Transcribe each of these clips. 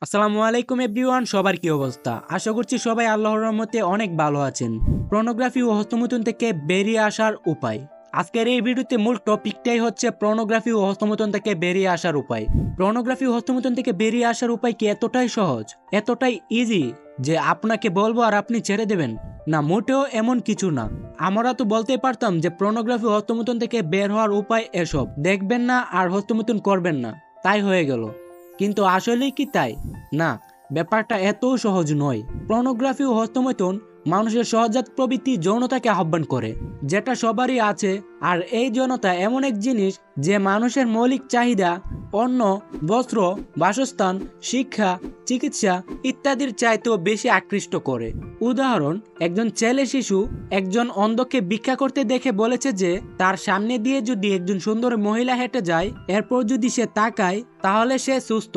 আসসালামু আলাইকুম এভরিওয়ান, সবার কি অবস্থা? আশা করছি সবাই আল্লাহর রহমতে অনেক ভালো আছেন। পর্নোগ্রাফি ও হস্তমৈথুন থেকে বেরিয়ে আসার উপায়। আজকের এই ভিডিওতে মূল টপিকটাই হচ্ছে পর্নোগ্রাফি ও হস্তমৈথুন থেকে বেরিয়ে আসার উপায়। পর্নোগ্রাফি ও হস্তমৈথুন থেকে বেরিয়ে আসার উপায় কি এতটাই সহজ, এতটাই ইজি যে আপনাকে বলবো আর আপনি ছেড়ে দেবেন? না, মোটেও এমন কিছু না। আমরা তো বলতেই পারতাম যে পর্নোগ্রাফি ও হস্তমৈথুন থেকে বের হওয়ার উপায় এসব, দেখবেন না আর হস্তমৈথুন করবেন না, তাই হয়ে গেল। কিন্তু আসলেই কি তাই? না, ব্যাপারটা এত সহজ নয়। পর্নোগ্রাফি ও হস্তমৈথুন মানুষের সহজাত প্রবৃত্তি যৌনতাকে আহ্বান করে, যেটা সবারই আছে। আর এই যৌনতা এমন এক জিনিস যে মানুষের মৌলিক চাহিদা, অন্ন, বস্ত্র, বাসস্থান, শিক্ষা, চিকিৎসা ইত্যাদির চাইতেও বেশি আকৃষ্ট করে। উদাহরণ, একজন ছেলে শিশু একজন অন্ধকে ভিক্ষা করতে দেখে বলেছে যে তার সামনে দিয়ে যদি একজন সুন্দর মহিলা হেঁটে যায়, এরপর যদি সে তাকায় তাহলে সে সুস্থ,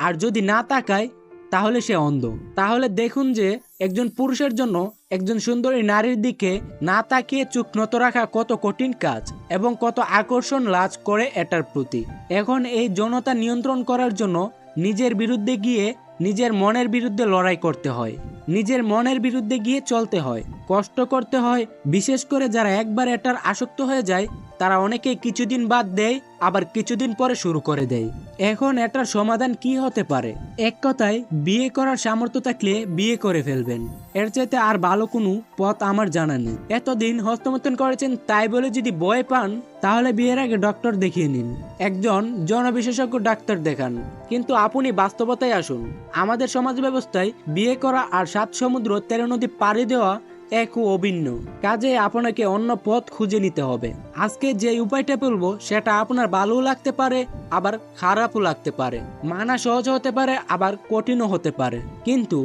আর যদি না তাকায় তাহলে সে অন্ধ। তাহলে দেখুন যে একজন পুরুষের জন্য একজন সুন্দরী নারীর দিকে না তাকিয়ে চোখ নত রাখা কত কঠিন কাজ এবং কত আকর্ষণ লাভ করে এটার প্রতি। এখন এই যৌনতা নিয়ন্ত্রণ করার জন্য নিজের বিরুদ্ধে গিয়ে নিজের মনের বিরুদ্ধে লড়াই করতে হয়, নিজের মনের বিরুদ্ধে গিয়ে চলতে হয়, কষ্ট করতে হয়। বিশেষ করে যারা একবার এটার আসক্ত হয়ে যায় তারা অনেকেই কিছুদিন বাদ দেয়, আবার কিছুদিন পরে শুরু করে দেয়। এখন এটার সমাধান কি হতে পারে? এক কথায়, বিয়ে করার সামর্থ্য থাকলে বিয়ে করে ফেলবেন। এর চাইতে আর ভালো কোনো পথ আমার জানা নেই। এতদিন হস্তমৈথুন করেছেন তাই বলে যদি ভয় পান, তাহলে বিয়ের আগে ডক্টর দেখিয়ে নিন, একজন জনবিশেষজ্ঞ ডাক্তার দেখান। কিন্তু আপনি বাস্তবতায় আসুন। আমাদের সমাজ ব্যবস্থায় বিয়ে করা আর 7 সমুদ্র 13 নদী পাড়ি দেওয়া এক ও অভিন্ন কাজে আপনাকে অন্য পথ খুঁজে নিতে হবে। আজকে যে উপায়টা বলবো সেটা আপনার ভালোও লাগতে পারে, আবার খারাপও লাগতে পারে। মানা সহজ হতে পারে, আবার কঠিনও হতে পারে। কিন্তু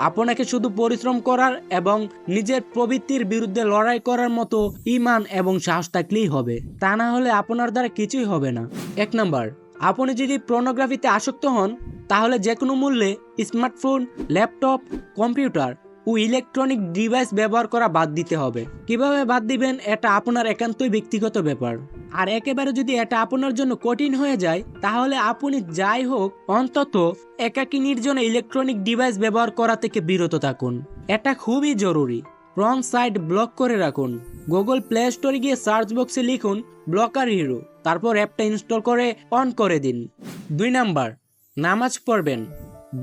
আপনাকে শুধু পরিশ্রম করার এবং নিজের প্রবৃত্তির বিরুদ্ধে লড়াই করার মতো ঈমান এবং সাহস থাকলেই হবে। তা না হলে আপনার দ্বারা কিছুই হবে না। 1 নাম্বার, আপনি যদি পর্নোগ্রাফিতে আসক্ত হন তাহলে যে কোনো মূল্যে স্মার্টফোন, ল্যাপটপ, কম্পিউটার ও ইলেকট্রনিক ডিভাইস ব্যবহার করা বাদ দিতে হবে। কিভাবে বাদ দিবেন এটা আপনার একান্তই ব্যক্তিগত ব্যাপার। আর একেবারে যদি এটা আপনার জন্য কঠিন হয়ে যায় তাহলে আপনি যাই হোক অন্তত একাকী নির্জনে ইলেকট্রনিক ডিভাইস ব্যবহার করা থেকে বিরত থাকুন। এটা খুবই জরুরি। রং সাইট ব্লক করে রাখুন। গুগল প্লে স্টোরে গিয়ে সার্চ বক্সে লিখুন ব্লকার হিরো, তারপর অ্যাপটা ইনস্টল করে অন করে দিন। 2 নাম্বার, নামাজ পড়বেন।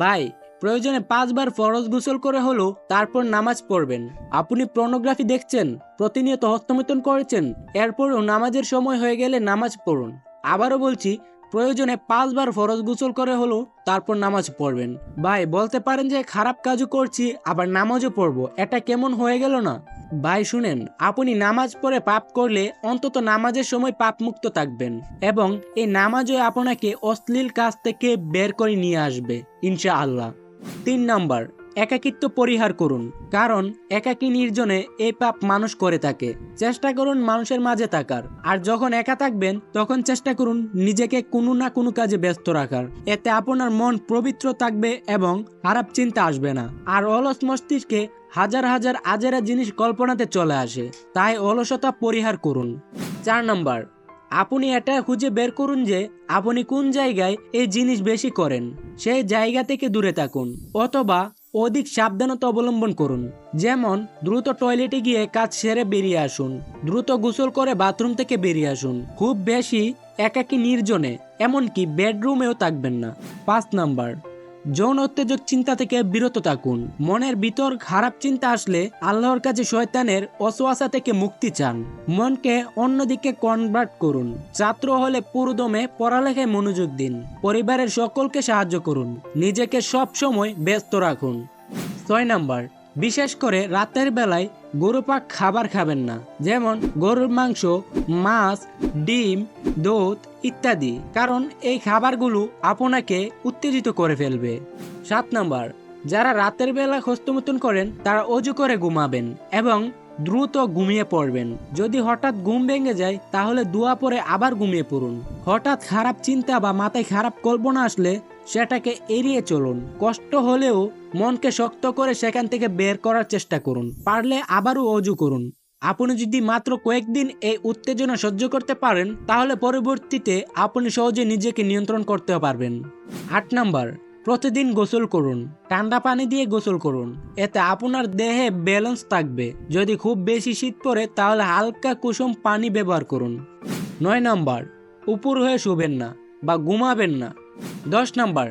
ভাই, প্রয়োজনে 5 বার ফরজ গোসল করে হলো তারপর নামাজ পড়বেন। আপনি পর্নোগ্রাফি দেখছেন, প্রতিনিয়ত হস্তমৈথুন করেছেন, এরপরও নামাজের সময় হয়ে গেলে নামাজ পড়ুন। আবারও বলছি, প্রয়োজনে 5 বার ফরজ গোসল করে হলো তারপর নামাজ পড়বেন। ভাই, বলতে পারেন যে খারাপ কাজও করছি আবার নামাজও পড়বো, এটা কেমন হয়ে গেল না? ভাই শুনেন, আপনি নামাজ পড়ে পাপ করলে অন্তত নামাজের সময় পাপ মুক্ত থাকবেন এবং এই নামাজও আপনাকে অশ্লীল কাজ থেকে বের করে নিয়ে আসবে ইনশাআল্লাহ। 3 নাম্বার, একাকিত্ব পরিহার করুন, কারণ একাকী নির্জনে এই পাপ মানুষ করে থাকে। চেষ্টা করুন মানুষের মাঝে থাকার, আর যখন একা থাকবেন তখন চেষ্টা করুন নিজেকে কোনো না কোনো কাজে ব্যস্ত রাখার। এতে আপনার মন পবিত্র থাকবে এবং খারাপ চিন্তা আসবে না। আর অলস মস্তিষ্কে হাজার হাজার আজেরা জিনিস কল্পনাতে চলে আসে, তাই অলসতা পরিহার করুন। 4 নাম্বার, আপনি এটা খুঁজে বের করুন যে আপনি কোন জায়গায় এই জিনিস বেশি করেন, সেই জায়গা থেকে দূরে থাকুন অথবা অধিক সাবধানতা অবলম্বন করুন। যেমন দ্রুত টয়লেটে গিয়ে কাজ সেরে বেরিয়ে আসুন, দ্রুত গোসল করে বাথরুম থেকে বেরিয়ে আসুন। খুব বেশি একাকী নির্জনে, এমনকি বেডরুমেও থাকবেন না। 5 নাম্বার, যৌন উত্তেজক চিন্তা থেকে বিরত থাকুন। মনের ভিতর খারাপ চিন্তা আসলে আল্লাহর কাছে শয়তানের ওয়াসওয়াসা থেকে মুক্তি চান। মনকে অন্যদিকে কনভার্ট করুন। ছাত্র হলে পুরোদমে পড়ালেখায় মনোযোগ দিন। পরিবারের সকলকে সাহায্য করুন। নিজেকে সব সময় ব্যস্ত রাখুন। 6 নাম্বার, বিশেষ করে রাতের বেলায় গরুপাক খাবার খাবেন না, যেমন গরুর মাংস, মাছ, ডিম, দুধ ইত্যাদি, কারণ এই খাবারগুলো আপনাকে উত্তেজিত করে ফেলবে। 7 নাম্বার, যারা রাতের বেলা হস্তমৈথুন করেন তারা অজু করে ঘুমাবেন এবং দ্রুত ঘুমিয়ে পড়বেন। যদি হঠাৎ ঘুম ভেঙে যায় তাহলে দোয়া পরে আবার ঘুমিয়ে পড়ুন। হঠাৎ খারাপ চিন্তা বা মাথায় খারাপ কল্পনা আসলে সেটাকে এড়িয়ে চলুন। কষ্ট হলেও মনকে শক্ত করে সেখান থেকে বের করার চেষ্টা করুন। পারলে আবারও অজু করুন। আপনি যদি মাত্র কয়েকদিন এই উত্তেজনা সহ্য করতে পারেন তাহলে পরবর্তীতে আপনি সহজে নিজেকে নিয়ন্ত্রণ করতে পারবেন। 8 নাম্বার, প্রতিদিন গোসল করুন, ঠান্ডা পানি দিয়ে গোসল করুন, এতে আপনার দেহে ব্যালেন্স থাকবে। যদি খুব বেশি শীত পড়ে তাহলে হালকা কুসুম পানি ব্যবহার করুন। 9 নম্বর, উপর হয়ে শুবেন না বা ঘুমাবেন না। 10 নম্বর,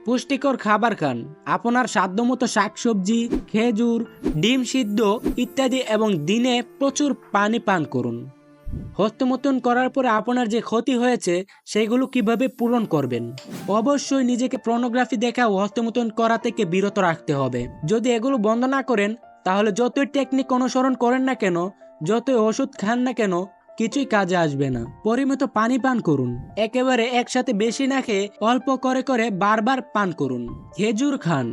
পুষ্টিকর খাবার খান। আপনার সাধ্যমতো শাকসবজি, খেজুর, ডিম সিদ্ধ ইত্যাদি এবং দিনে প্রচুর পানি পান করুন। হস্তমৈথুন করার পরে আপনার যে ক্ষতি হয়েছে সেগুলো কিভাবে পূরণ করবেন? অবশ্যই নিজেকে পর্নোগ্রাফি দেখা ও হস্তমৈথুন করা থেকে বিরত রাখতে হবে। যদি এগুলো বন্ধ না করেন তাহলে যতই টেকনিক অনুসরণ করেন না কেন, যতই ওষুধ খান না কেন, কিছুই কাজে আসবে না। পরিমিত পানি পান করুন। একেবারে একসাথে বেশি না খেয়ে অল্প করে করে বারবার পান করুন। খেজুর খান।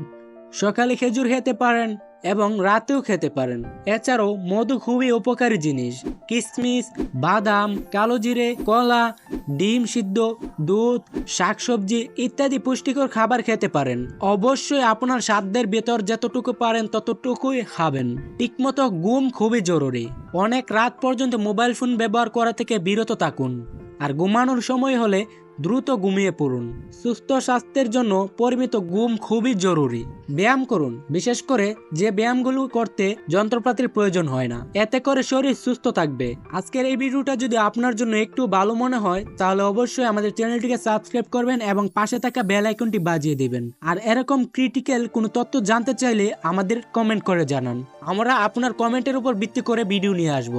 সকালে খেজুর খেতে পারেন এবং রাতেও খেতে পারেন। এছাড়াও মধু খুবই উপকারী জিনিস। কিশমিশ, বাদাম, কালো জিরে, কলা, ডিম সিদ্ধ, দুধ, শাকসবজি ইত্যাদি পুষ্টিকর খাবার খেতে পারেন। অবশ্যই আপনার সাধ্যের ভেতর যতটুকু পারেন ততটুকুই খাবেন। ঠিকমতো ঘুম খুবই জরুরি। অনেক রাত পর্যন্ত মোবাইল ফোন ব্যবহার করা থেকে বিরত থাকুন। আর ঘুমানোর সময় হলে দ্রুত ঘুমিয়ে পড়ুন। সুস্থ স্বাস্থ্যের জন্য পরিমিত ঘুম খুবই জরুরি। ব্যায়াম করুন, বিশেষ করে যে ব্যায়ামগুলো করতে যন্ত্রপাতির প্রয়োজন হয় না। এতে করে শরীর সুস্থ থাকবে। আজকের এই ভিডিওটা যদি আপনার জন্য একটু ভালো মনে হয় তাহলে অবশ্যই আমাদের চ্যানেলটিকে সাবস্ক্রাইব করবেন এবং পাশে থাকা বেল আইকনটি বাজিয়ে দিবেন। আর এরকম ক্রিটিক্যাল কোনো তথ্য জানতে চাইলে আমাদের কমেন্ট করে জানান। আমরা আপনার কমেন্টের উপর ভিত্তি করে ভিডিও নিয়ে আসব।